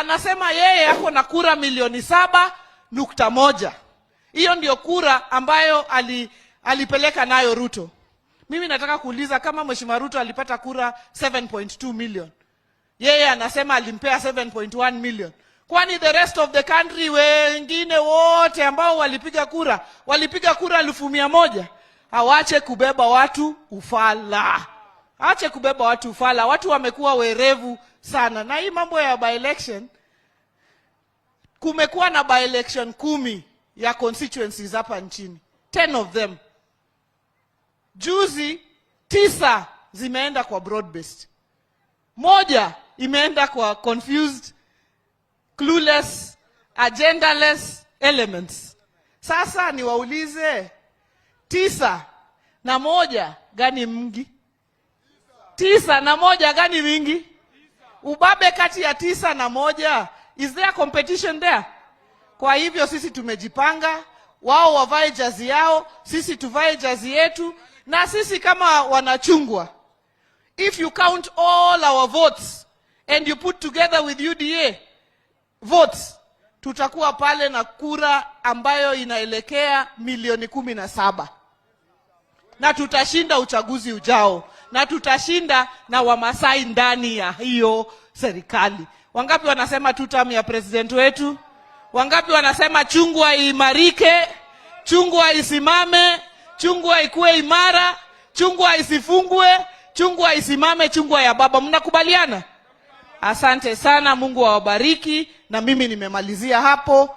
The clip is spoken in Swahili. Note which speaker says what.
Speaker 1: anasema yeye yako na kura milioni 7.1. Hiyo ndio kura ambayo alipeleka nayo Ruto. Mimi nataka kuuliza, kama Mheshimiwa Ruto alipata kura 7.2 million, yeye anasema alimpea 7.1 million. Kwani the rest of the country wengine wote ambao walipiga kura 100,000? Hawache kubeba watu ufala. Ache kubeba watu ufala. Watu wamekuwa werevu sana. Na hii mambo ya by-election, kumekuwa na by-election 10 ya constituencies hapa nchini. 10 of them. Juzi 9 zimeenda kwa broad-based. 1 imeenda kwa confused, clueless, agendaless elements. Sasa niwaulize, 9 na 1 gani mingi? 9 na 1 gani mingi? Ubabe kati ya 9 na 1. Is there competition there? Kwa hivyo sisi tumejipanga, wao wavae jazi yao, sisi tuvae jazi yetu, na sisi kama wanachungwa, if you count all our votes and you put together with UDA votes, tutakuwa pale na kura ambayo inaelekea milioni 17. Na tutashinda uchaguzi ujao, na tutashinda na Wamasai ndani ya hiyo serikali. Wangapi wanasema tutam ya president wetu? Wangapi wanasema chungwa imarike, chungwa isimame, chungwa ikuwe imara, chungwa isifungwe, chungwa isimame, chungwa ya baba? Mnakubaliana? Asante sana, Mungu awabariki, na mimi nimemalizia hapo.